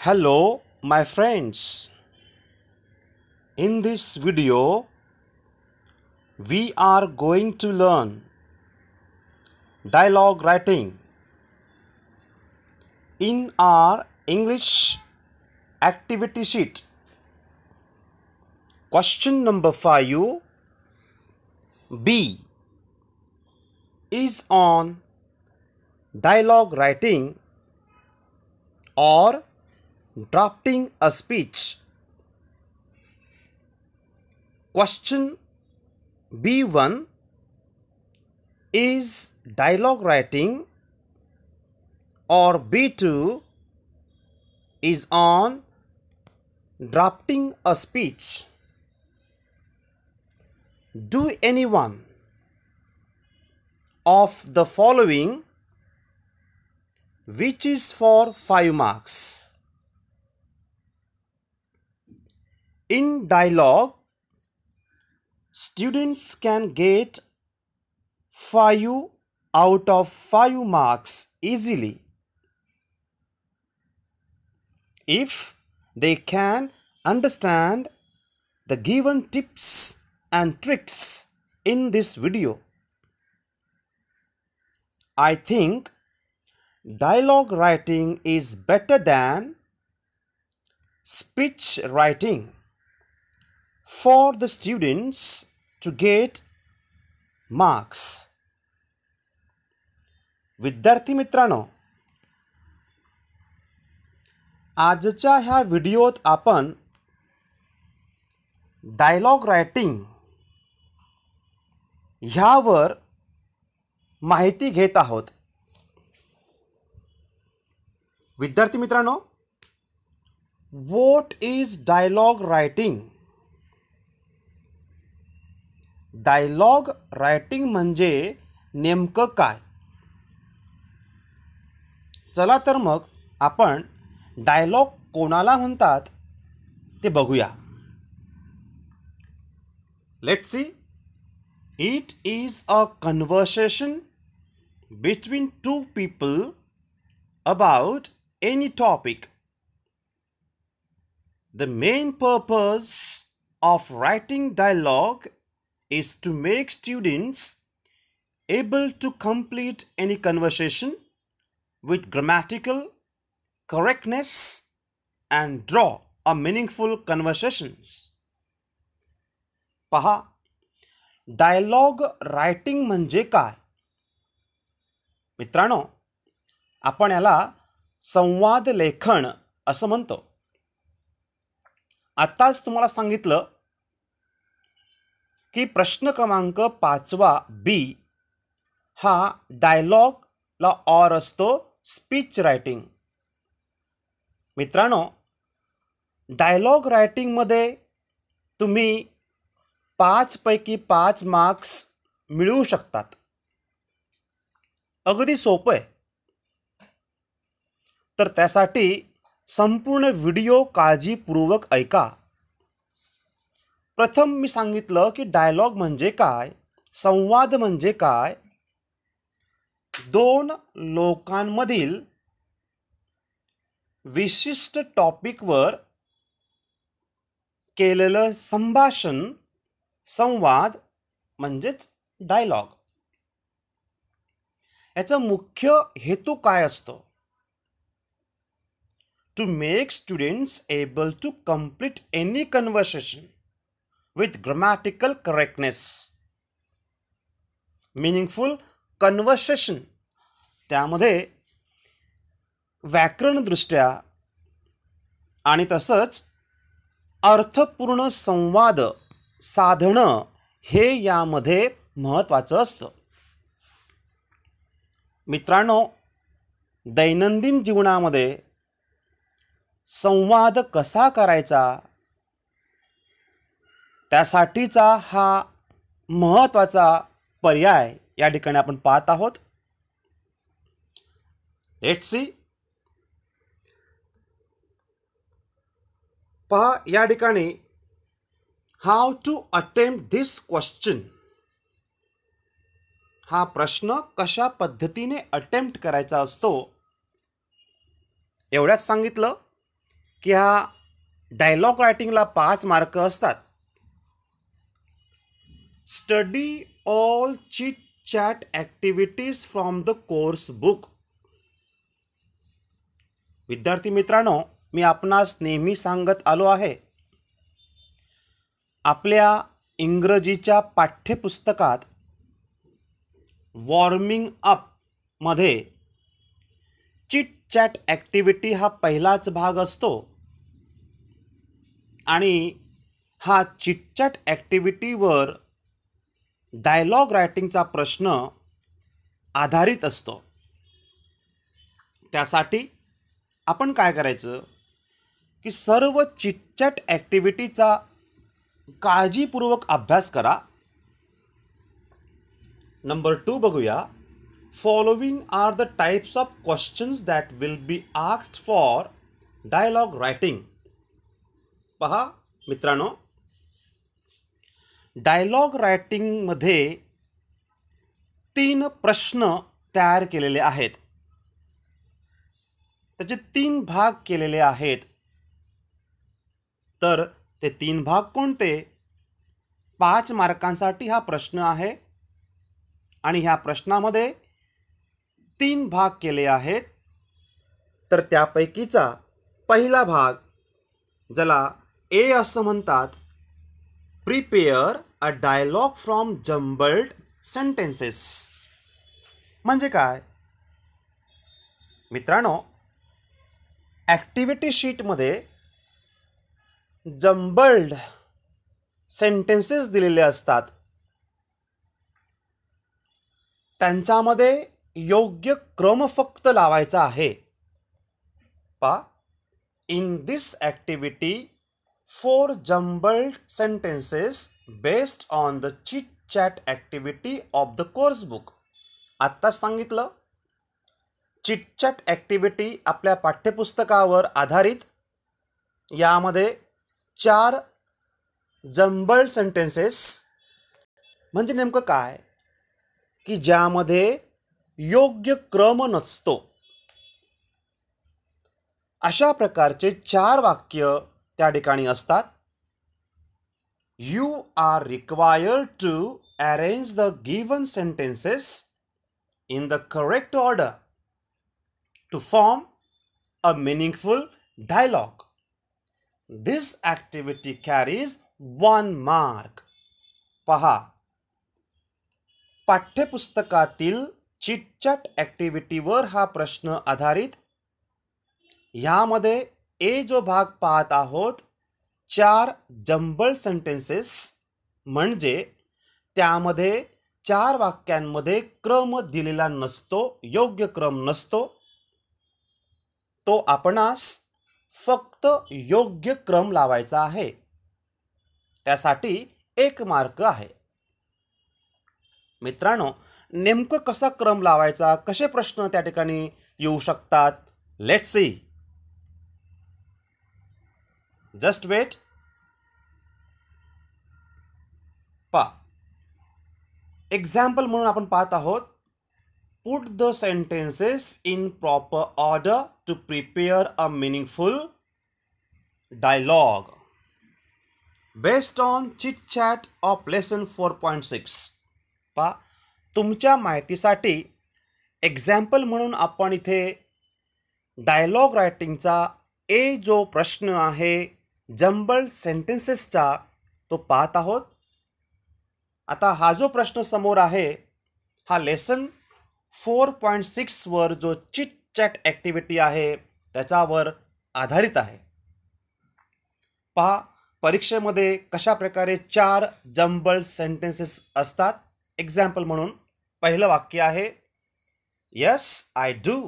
Hello my friends. In this video we are going to learn dialogue writing in our English activity sheet. Question number 5 B is on dialogue writing or drafting a speech. Question B1 is dialogue writing or B2 is on drafting a speech. Do anyone of the following which is for 5 marks. In dialogue, students can get 5 out of 5 marks easily if they can understand the given tips and tricks in this video. I think dialogue writing is better than speech writing for the students to get marks. विद्यार्थी मित्रांनो, आजच्या ह्या व्हिडिओत आपण dialogue writing ह्यावर माहिती घेत आहोत. विद्यार्थी मित्रांनो, what is dialogue writing? Dialogue writing म्हणजे नेमकं काय? चला तर मग आपण डायलॉग कोणाला म्हणतात ते बघूया. Let's see. It is a conversation between two people about any topic. The main purpose of writing dialogue is to make students able to complete any conversation with grammatical correctness and draw a meaningful conversations. पहा, dialogue writing म्हणजे काय? मित्रांनो, आपण याला संवाद लेखन असं म्हणतो. आताच तुम्हाला सांगितलं की प्रश्न क्रमांक 5 बी हा डायलॉगला और असतो स्पीच रायटिंग. मित्रांनो, डायलॉग रायटिंगमध्ये तुम्ही 5 पैकी 5 मार्क्स मिळवू शकतात. अगदी सोपं आहे. तर त्यासाठी संपूर्ण व्हिडिओ काळजीपूर्वक ऐका. प्रथम मी सांगितलं की डायलॉग म्हणजे काय, संवाद म्हणजे काय. 2 लोकांमधील विशिष्ट टॉपिकवर केलेलं संभाषण, संवाद म्हणजेच डायलॉग. याचा मुख्य हेतू काय असतो? To make students able to complete any conversation with grammatical correctness. Meaningful conversation. त्यामध्ये व्याकरणदृष्ट्या आणि तसंच अर्थपूर्ण संवाद साधणं हे यामध्ये महत्त्वाचं असतं. मित्रांनो, दैनंदिन जीवनामध्ये संवाद कसा करायचा त्यासाठीचा हा महत्त्वाचा पर्याय या ठिकाणी आपण पाहत आहोत. Let's see. पहा, या ठिकाणी how to attempt this question हा प्रश्न कशा पद्धतीने अटेम्प्ट करायचा असतो एवढ्याच सांगितलं. की ह्या डायलॉग रायटिंगला 5 मार्क असतात. Study all chit chat activities from the course book. विद्यार्थी मित्रांनो, मी आपणास नेहमी सांगत आलो आहे, आपल्या इंग्रजीच्या पाठ्यपुस्तकात वॉर्मिंग अप मध्ये चिट चॅट ॲक्टिव्हिटी हा पहिलाच भाग असतो आणि हा चिट चॅट ॲक्टिव्हिटीवर डायलॉग रायटिंगचा प्रश्न आधारित असतो. त्यासाठी आपण काय करायचं की सर्व चिट चॅट ॲक्टिव्हिटीचा काळजीपूर्वक अभ्यास करा. नंबर 2 बघूया. Following are the types of questions that will be asked for dialogue writing. पहा मित्रांनो, डायलॉग रायटिंगमध्ये 3 प्रश्न तयार केलेले आहेत. त्याचे 3 भाग केलेले आहेत. तर ते 3 भाग कोणते? 5 मार्कांसाठी हा प्रश्न आहे आणि ह्या प्रश्नामध्ये 3 भाग केले आहेत. तर त्यापैकीचा पहिला भाग, ज्याला ए असं म्हणतात, prepare a dialogue from jumbled sentences. म्हणजे काय मित्रांनो, ॲक्टिव्हिटी शीटमध्ये जम्बल्ड सेंटेन्सेस दिलेले असतात. त्यांच्यामध्ये योग्य क्रम फक्त लावायचा आहे. पहा, in this activity 4 jumbled sentences based on the chit chat activity of the course book. आत्ताच सांगितलं, चिट चॅट ॲक्टिव्हिटी आपल्या पाठ्यपुस्तकावर आधारित. यामध्ये 4 जम्बल्ड सेंटेन्सेस म्हणजे नेमकं काय की ज्यामध्ये योग्य क्रम नसतो. अशा प्रकारचे 4 वाक्य त्या ठिकाणी असतात. You are required to arrange the given sentences in the correct order to form a meaningful dialogue. This activity carries 1 mark. पहा, पाठ्यपुस्तकातील चिट चॅट ॲक्टिव्हिटीवर हा प्रश्न आधारित. ह्यामध्ये ए जो भाग पाहत आहोत, 4 जम्बल्ड सेंटेन्सेस, म्हणजे त्यामध्ये 4 वाक्यांमध्ये क्रम दिलेला नसतो, योग्य क्रम नसतो. तो आपणास फक्त योग्य क्रम लावायचा आहे. त्यासाठी 1 मार्क आहे. मित्रांनो, नेमकं कसा क्रम लावायचा, कसे प्रश्न त्या ठिकाणी येऊ शकतात, let's see. Just wait. Example म्हणून आपण पाहत आहोत, put the sentences in proper order to prepare a meaningful dialogue based on chit chat of lesson 4.6. पहा, तुमच्या माहितीसाठी एक्झाम्पल म्हणून आपण इथे डायलॉग रायटिंगचा ए जो प्रश्न आहे जम्बल्ड सेंटेन्सेसचा तो पाहत आहोत. आता हा जो प्रश्न समोर आहे हा लेसन 4.6 वर जो चिट चॅट ॲक्टिव्हिटी आहे त्याच्यावर आधारित आहे. पहा, परीक्षेमध्ये कशा प्रकारे 4 जम्बल्ड सेंटेन्सेस असतात. एक्झाम्पल म्हणून पहिलं वाक्य आहे, yes I do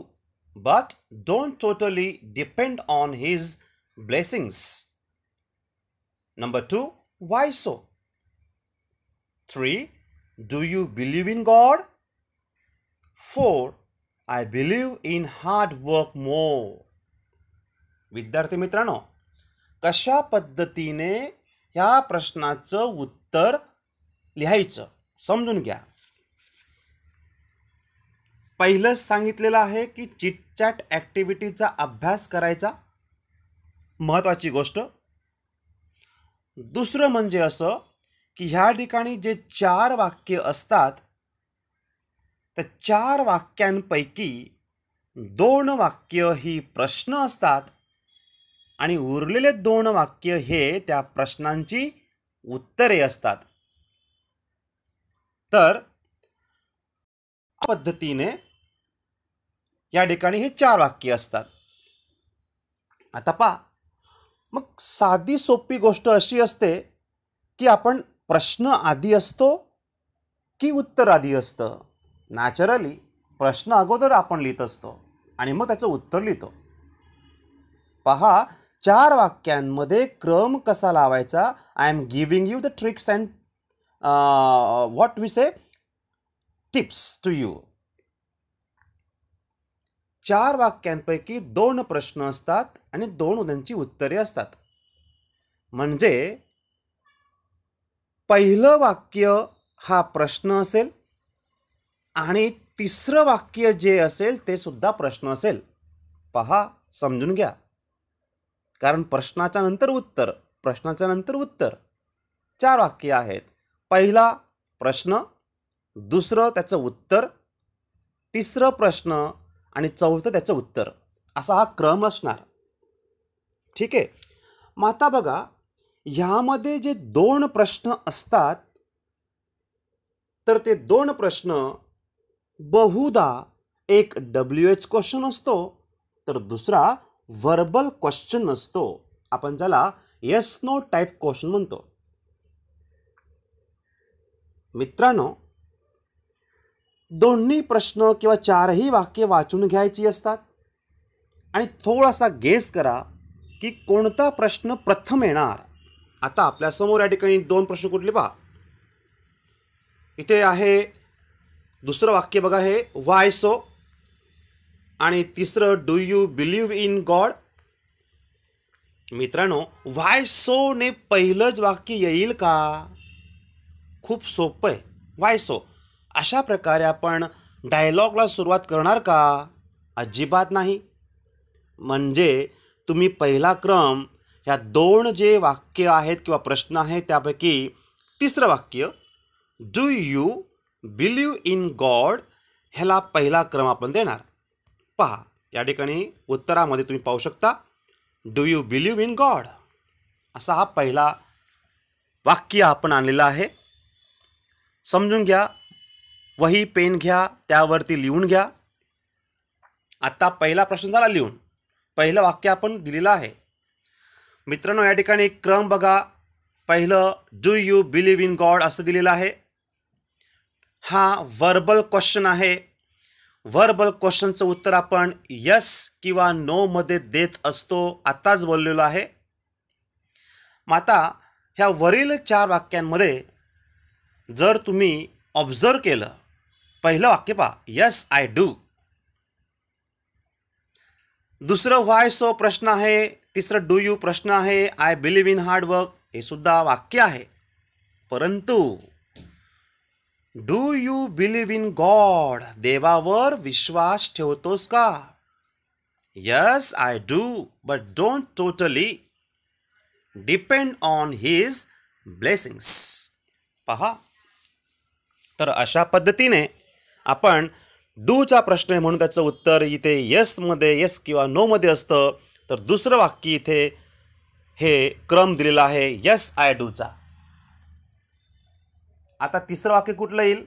but don't totally depend on his blessings. Number 2, why so? 3, do you believe in God? 4, I believe in hard work more. विद्यार्थी मित्रांनो, कशा पद्धतीने ह्या प्रश्नाचं उत्तर लिहायचं समजून घ्या. पहिलं सांगितलेलं आहे की चिट चॅट ॲक्टिव्हिटीचा अभ्यास करायचा. महत्त्वाची गोष्ट. दुसरं म्हणजे असं की ह्या ठिकाणी जे 4 वाक्य असतात त्या 4 वाक्यांपैकी 2 वाक्य ही प्रश्न असतात आणि उरलेले 2 वाक्य हे त्या प्रश्नांची उत्तरे असतात. तर पद्धतीने या ठिकाणी हे 4 वाक्य असतात. आता पहा, मग साधी सोपी गोष्ट अशी असते की आपण प्रश्न आधी असतो की उत्तर आधी असतं. नॅचरली प्रश्न अगोदर आपण लिहित असतो आणि मग त्याचं उत्तर लिहितो. पहा, 4 वाक्यांमध्ये क्रम कसा लावायचा. I am giving you the tricks and what we say tips to you. 4 वाक्यांपैकी 2 प्रश्न असतात आणि 2 त्यांची उत्तरे असतात. म्हणजे पहिलं वाक्य हा प्रश्न असेल आणि तिसरं वाक्य जे असेल ते सुद्धा प्रश्न असेल. पहा, समजून घ्या, कारण प्रश्नाच्या नंतर उत्तर, प्रश्नाच्या नंतर उत्तर 4 वाक्य आहेत. पहिला प्रश्न, दुसरं त्याचं उत्तर, तिसरं प्रश्न आणि चौथं त्याचं उत्तर, असा हा क्रम असणार. ठीक आहे. मग आता बघा, ह्यामध्ये जे 2 प्रश्न असतात तर ते 2 प्रश्न बहुधा एक WH क्वेश्चन असतो तर दुसरा व्हर्बल क्वेश्चन असतो. आपण ज्याला येस नो टाईप क्वेश्चन म्हणतो. मित्रांनो, दोन्ही प्रश्न किंवा 4ही वाक्य वाचून घ्यायची असतात आणि थोडासा गेस करा की कोणता प्रश्न प्रथम येणार. आता आपल्यासमोर या ठिकाणी 2 प्रश्न कुठले पहा. इथे आहे दुसरं वाक्य बघा, हे वाय सो, आणि तिसरं do you believe in God. मित्रांनो, वाय सो ने पहिलंच वाक्य येईल का? खूप सोपं आहे. वाय सो अशा प्रकारे आपण डायलॉगला सुरुवात करणार का? अजिबात नाही. म्हणजे तुम्ही पहिला क्रम ह्या 2 जे वाक्य आहेत किंवा प्रश्न आहेत त्यापैकी तिसरं वाक्य do you believe in God, ह्याला पहिला क्रम आपण देणार. पहा, या ठिकाणी उत्तरामध्ये तुम्ही पाहू शकता do you believe in God, असा हा पहिला वाक्य आपण आणलेला आहे. समजून घ्या, वही पेन घ्या, त्यावरती लिहून घ्या. आता पहिला प्रश्न झाला लिहून, पहिलं वाक्य आपण दिलेलं आहे. मित्रांनो, या ठिकाणी क्रम बघा. पहिलं do you believe in God असं दिलेलं आहे. हा व्हर्बल क्वेश्चन आहे. व्हर्बल क्वेश्चनचं उत्तर आपण यस किंवा नो मध्ये देत असतो, आत्ताच बोललेलो आहे. मग आता ह्या वरील 4 वाक्यांमध्ये जर तुम्ही ऑब्झर्व केलं, पहिलं वाक्य पहा, यस आय डू. दुसरं व्हाय सो प्रश्न आहे. तिसरं डू यू प्रश्न आहे. I believe in hard work हे सुद्धा वाक्य आहे. परंतु do you believe in God, देवावर विश्वास ठेवतोस का? Yes I do but don't totally depend on his blessings. पहा, तर अशा पद्धतीने आपण डूचा प्रश्न आहे म्हणून त्याचं उत्तर इथे येसमध्ये, येस किंवा नोमध्ये असतं. तर दुसरं वाक्य इथे हे क्रम दिलेला आहे यस आय डूचा. आता तिसरं वाक्य कुठलं येईल?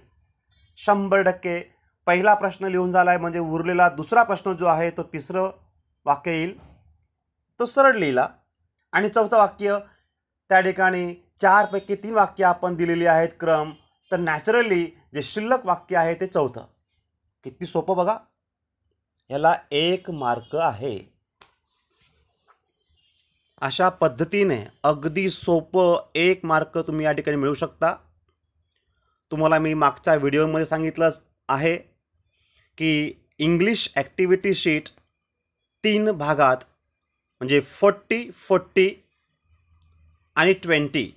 100% पहिला प्रश्न लिहून झाला आहे, म्हणजे उरलेला दुसरा प्रश्न जो आहे तो तिसरं वाक्य येईल, तो सरळ लिहिला. आणि चौथं वाक्य, त्या ठिकाणी 4 पैकी 3 वाक्य आपण दिलेली आहेत क्रम, तर नॅचरली जे शिल्लक वाक्य आहे ते चौथं. किती सोपं बघा, याला 1 मार्क आहे. अशा पद्धतीने अगदी सोपं 1 मार्क तुम्ही या ठिकाणी मिळवू शकता. तुम्हाला मी मागच्या व्हिडिओमध्ये सांगितलं आहे की इंग्लिश ॲक्टिव्हिटी शीट 3 भागात, म्हणजे 40, 40 आणि 20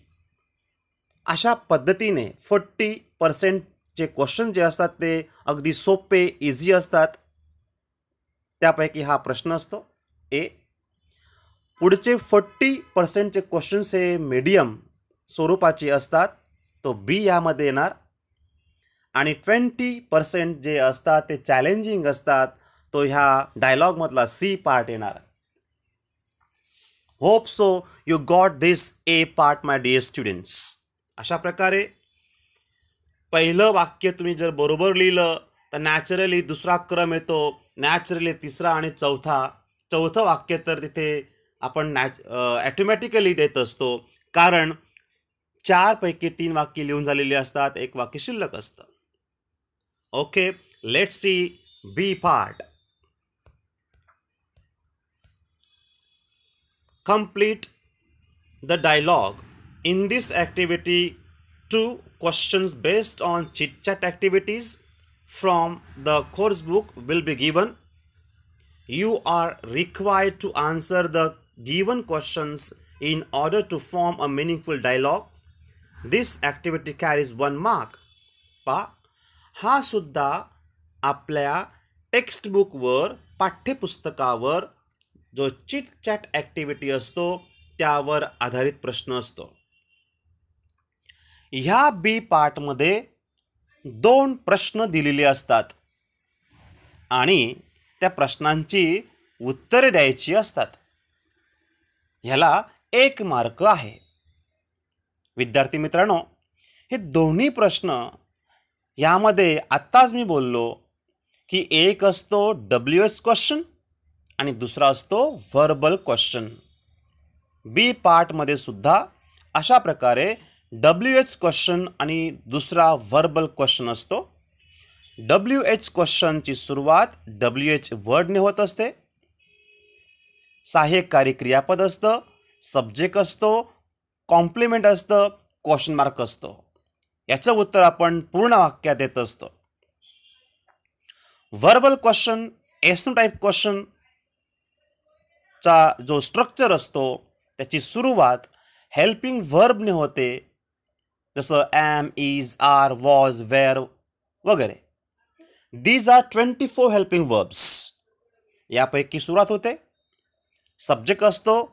अशा पद्धतीने 40% चे क्वेश्चन जे असतात ते अगदी सोपे, इझी असतात. त्यापैकी हा प्रश्न असतो ए. पुढचे 40% क्वेश्चन्स हे मीडियम स्वरूपाचे असतात, तो बी यामध्ये येणार. आणि 20% जे असतात ते चॅलेंजिंग असतात, तो ह्या डायलॉगमधला सी पार्ट येणार. Hope so you got this A part my dear students. अशा प्रकारे पहिलं वाक्य तुम्ही जर बरोबर लिहिलं तर नॅचरली दुसरा क्रम येतो, नॅचरली तिसरा आणि चौथं वाक्य तर तिथे आपण ॲटोमॅटिकली देत असतो, कारण 4 पैकी 3 वाक्य लिहून झालेली असतात, एक वाक्य शिल्लक असतं. Okay, let's see B part. Complete the dialogue. In this activity, 2 questions based on chit-chat activities from the course book will be given. You are required to answer the given questions in order to form a meaningful dialogue. This activity carries 1 mark. हा सुद्धा आपल्या टेक्स्टबुकवर, पाठ्यपुस्तकावर जो chit chat activity असतो त्यावर आधारित प्रश्न असतो. ह्या बी पार्टमध्ये 2 प्रश्न दिलेले असतात आणि त्या प्रश्नांची उत्तरे द्यायची असतात. ह्याला 1 मार्क आहे. विद्यार्थी मित्रांनो, हे दोन्ही प्रश्न यामध्ये आत्ताच मी बोललो की एक असतो WH क्वेश्चन आणि दुसरा असतो व्हर्बल क्वेश्चन. बी पार्टमध्ये सुद्धा अशा प्रकारे WH क्वेश्चन आणि दुसरा व्हर्बल क्वेश्चन असतो. WH क्वेश्चनची सुरुवात WH वर्डने होत असते. सहाय्यकारी क्रियापद असतं, सब्जेक्ट असतो, कॉम्प्लिमेंट असतं, क्वेश्चन मार्क असतो. याचं उत्तर आपण पूर्ण वाक्यात देत असतो. व्हर्बल क्वेश्चन, एसनो टाईप क्वेश्चन चा जो स्ट्रक्चर असतो त्याची सुरुवात हेल्पिंग व्हर्बने होते, जसं am, is, are, was, were वगैरे. These are 24 helping verbs. यापैकी सुरुवात होते, सब्जेक्ट असतो,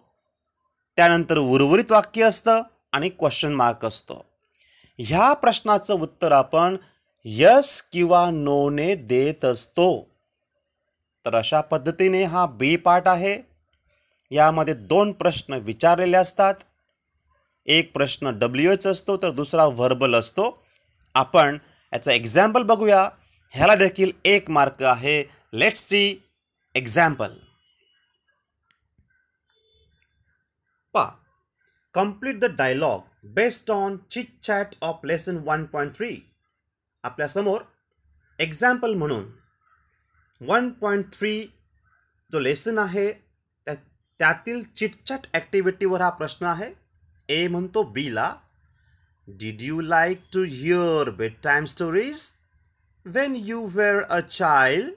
त्यानंतर उर्वरित वाक्य असतं आणि क्वेश्चन मार्क असतो. ह्या प्रश्नाचं उत्तर आपण यस किंवा नोने देत असतो. तर अशा पद्धतीने हा बी पार्ट आहे. यामध्ये 2 प्रश्न विचारलेले असतात. एक प्रश्न WH असतो तर दुसरा व्हर्बल असतो. आपण याचा एक्झाम्पल बघूया. ह्याला देखील 1 मार्क आहे. Let's see example. Complete the dialogue based on chit chat of lesson 1.3. आपल्यासमोर एक्झाम्पल म्हणून 1.3 जो लेसन आहे त्यातील चिटचॅट ॲक्टिव्हिटीवर हा प्रश्न आहे. ए म्हणतो बीला, did you like to hear bed time stories when you were a child.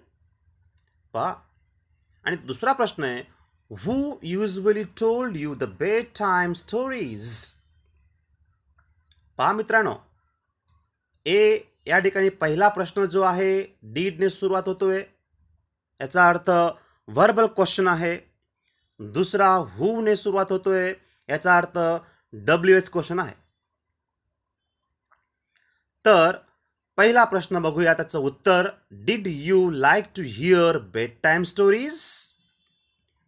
आणि दुसरा प्रश्न आहे, who usually told you the bed time stories. मित्रांनो, ए या ठिकाणी पहिला प्रश्न जो आहे डीडने सुरुवात होतोय, याचा अर्थ व्हर्बल क्वेश्चन आहे. दुसरा हूने सुरुवात होतोय, याचा अर्थ WH क्वेश्चन आहे. तर पहिला प्रश्न बघूया, त्याचं उत्तर did you like to hear bed time stories.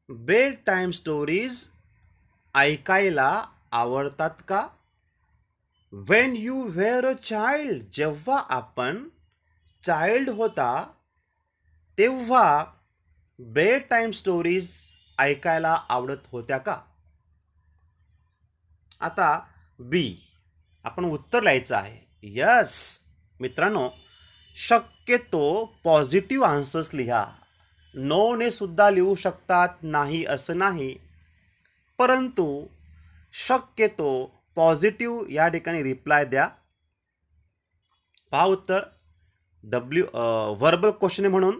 Bed time stories ऐकायला आवडतात का. When you were a child, जेव्हा आपण चाइल्ड होता तेव्हा बेड टाईम स्टोरीज ऐकायला आवडत होत्या का. आता बी आपण उत्तर लिहायचं आहे. यस मित्रांनो, शक्यतो पॉझिटिव्ह आन्सर्स लिहा. नोने सुद्धा लिहू शकतात, नाही असं नाही, परंतु शक्यतो पॉझिटिव्ह या ठिकाणी रिप्लाय द्या. पहा उत्तर व्हर्बल क्वेश्चन म्हणून,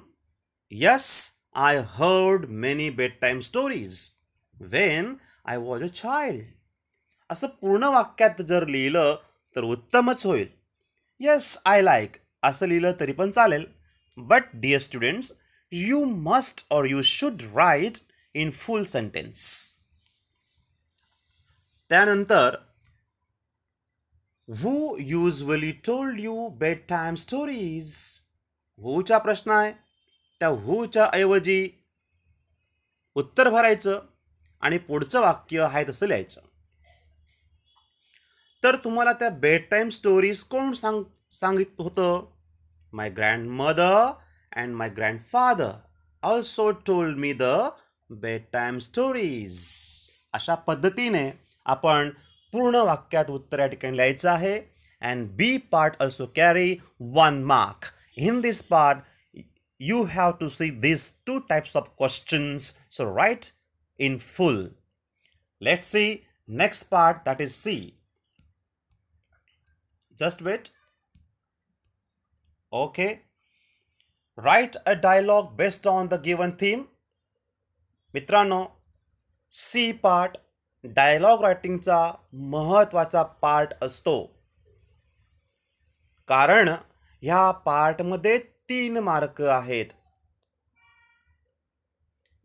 yes I heard many bed time stories when I was a child. असं पूर्ण वाक्यात जर लिहिलं तर उत्तमच होईल. यस आय लाईक असं लिहिलं तरी पण चालेल. But dear students, you must or you should write in full sentence. त्यानंतर who usually told you bed time stories. हूचा प्रश्न आहे, त्या हूच्या ऐवजी उत्तर भरायचं आणि पुढचं वाक्य आहे तसं लिहायचं. तर तुम्हाला त्या बेड टाइम स्टोरीज कोण सांगित होतं? My grandmother and my grandfather also told me the bed time stories. अशा पद्धतीने आपण पूर्ण वाक्यात उत्तर या ठिकाणी लिहायचं आहे. And B part also carry 1 mark. In this part you have to see these 2 types of questions, so write in full. Let's see next part, that is C. Just wait. Okay, write a dialogue based on the given theme. मित्रांनो, C part dialogue रायटिंगचा महत्त्वाचा part असतो, कारण ह्या पार्टमध्ये 3 mark आहेत.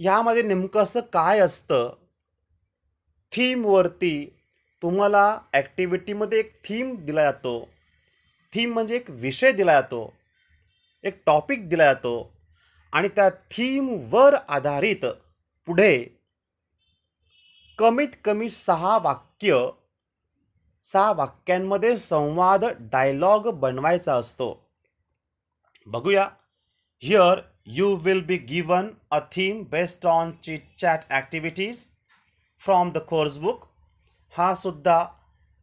ह्यामध्ये नेमकं असं काय असतं? थीमवरती तुम्हाला ॲक्टिव्हिटीमध्ये एक थीम दिला जातो. थीम म्हणजे एक विषय दिला जातो, एक टॉपिक दिला जातो आणि त्या थीमवर आधारित पुढे कमीत कमी 6 वाक्यांमध्ये संवाद डायलॉग बनवायचा असतो. बघूया. Here you will be given a theme based on chit chat activities from the course book. हा सुद्धा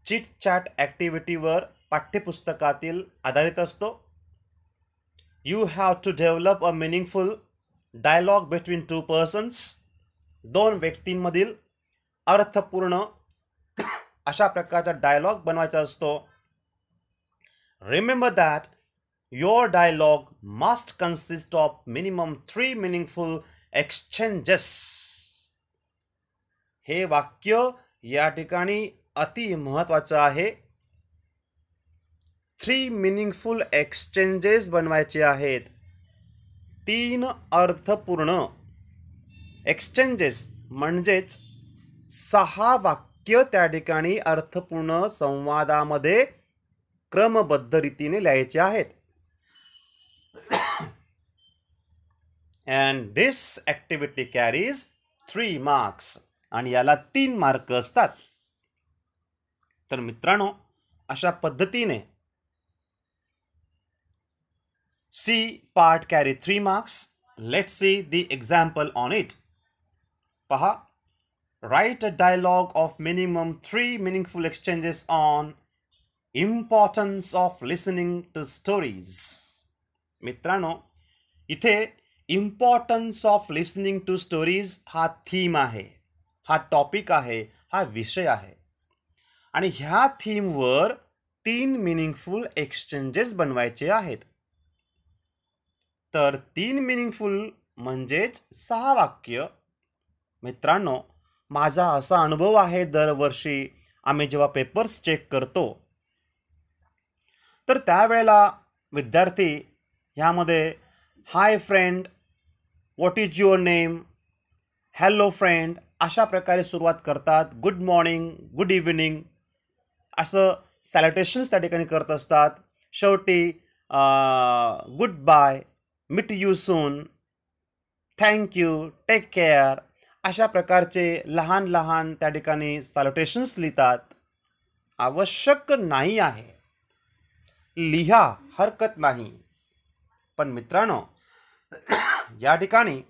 चिट चॅट ॲक्टिव्हिटीवर पाठ्यपुस्तकातील आधारित असतो. You have to develop a meaningful dialogue between 2 persons. 2 व्यक्तींमधील अर्थपूर्ण अशा प्रकारचा डायलॉग बनवायचा असतो. Remember that your dialogue must consist of minimum 3 meaningful exchanges. हे वाक्य या ठिकाणी अति महत्त्वाचं आहे. 3 meaningful exchanges बनवायचे आहेत. 3 अर्थपूर्ण एक्सचेंजेस म्हणजेच 6 वाक्य त्या ठिकाणी अर्थपूर्ण संवादामध्ये क्रमबद्ध रीतीने लिहायचे आहेत. And this activity carries 3 marks. आणि याला 3 मार्क असतात. तर मित्रांनो, अशा पद्धतीने C part carry 3 marks. Let's see the example on it. पहा. Write a dialogue of minimum 3 meaningful exchanges on importance of listening to stories. मित्रांनो, इथे importance of listening to stories हा थीम आहे, हा टॉपिक आहे, हा विषय आहे. आणि ह्या थीमवर 3 मिनिंगफुल एक्सचेंजेस बनवायचे आहेत. तर 3 मिनिंगफुल म्हणजेच 6 वाक्य. मित्रांनो, माझा असा अनुभव आहे, दरवर्षी आम्ही जेव्हा पेपर्स चेक करतो तर त्यावेळेला विद्यार्थी ह्यामध्ये hi friend, what is your name, hello friend अशा प्रकारे सुरुवात करतात. गुड मॉर्निंग, गुड इव्हिनिंग असं सॅल्युटेशन्स त्या ठिकाणी करत असतात. शेवटी goodbye, meet you soon, thank you, take care अशा प्रकारचे लहान लहान त्या ठिकाणी सॅल्युटेशन्स लिहितात. आवश्यक नाही आहे, लिहा, हरकत नाही. पण मित्रांनो, या ठिकाणी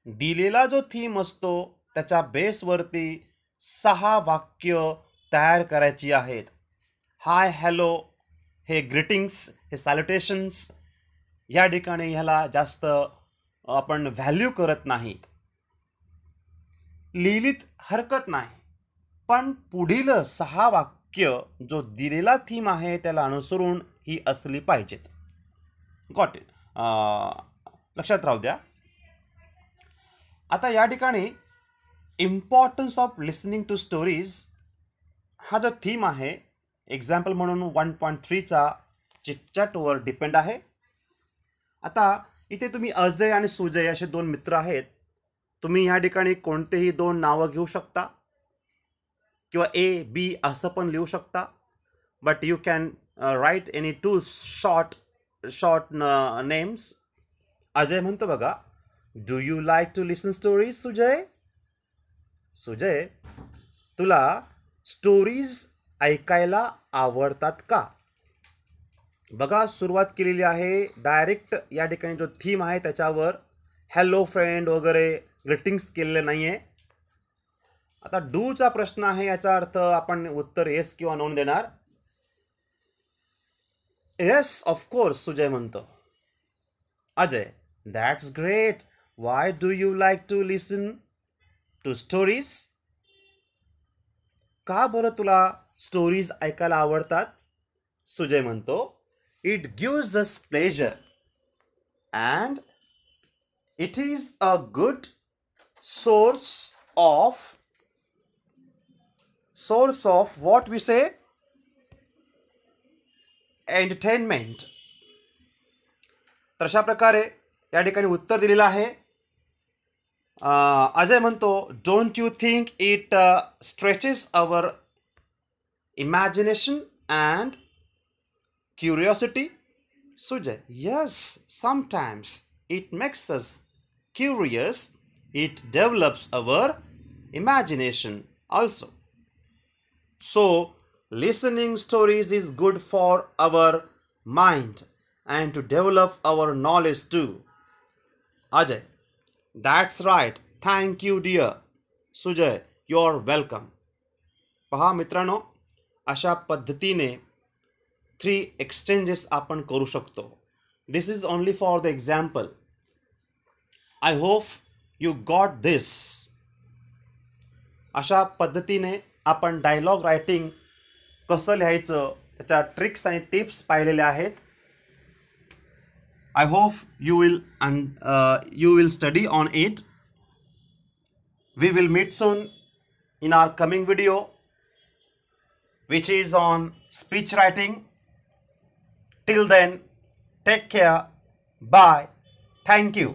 दिलेला जो थीम असतो त्याच्या बेसवरती 6 वाक्य तयार करायची आहेत. हाय, हॅलो हे ग्रीटिंग्स, हे सॅल्युटेशन्स या ठिकाणी ह्याला जास्त आपण व्हॅल्यू करत नाहीत. लिहिलीत हरकत नाही, पण पुढील 6 वाक्य जो दिलेला थीम आहे त्याला अनुसरून ही असली पाहिजेत. Got it. लक्षात राहू द्या. आता या ठिकाणी importance of listening to stories हा जो थीम आहे, एक्झाम्पल म्हणून 1.3चा चिटचॅटवर डिपेंड आहे. आता इथे तुम्ही अजय आणि सुजय असे 2 मित्र आहेत. तुम्ही ह्या ठिकाणी कोणतेही 2 नावं घेऊ शकता. किंवा ए बी असं पण लिहू शकता. But you can write any two short names. Ajay म्हणतो बघा, do you like to listen stories Sujay? Sujay, तुला स्टोरीज ऐकायला आवडतात का? बघा, सुरुवात केलेली आहे डायरेक्ट. या ठिकाणी जो थीम आहे त्याच्यावर हॅलो फ्रेंड वगैरे ग्रीटिंग्स केलेले नाही आहे. आता डूचा प्रश्न आहे, याचा अर्थ आपण उत्तर येस किंवा नोन देणार. येस ऑफकोर्स सुजय म्हणतो. Ajay, that's great. Why do you like to listen to stories? का बरं तुला स्टोरीज ऐकायला आवडतात? सुजय म्हणतो, it gives us pleasure and it is a good source of what we say entertainment. तर अशा प्रकारे या ठिकाणी उत्तर दिलेलं आहे. अजय म्हणतो, don't you think it stretches our imagination and curiosity? Sujay, yes, sometimes it makes us curious. It develops our imagination also. So, listening stories is good for our mind and to develop our knowledge too. Ajay, that's right. Thank you, dear. Sujay, you're welcome. पहा मित्रांनो, अशा पद्धतीने 3 exchanges आपण करू शकतो. This is only for the example. I hope you got this. अशा पद्धतीने आपण डायलॉग रायटिंग कसं लिहायचं त्याच्या ट्रिक्स आणि टिप्स पाहिलेल्या आहेत. I hope you will study on it. We will meet soon in our coming video, which is on speech writing. Till then, take care. Bye. Thank you.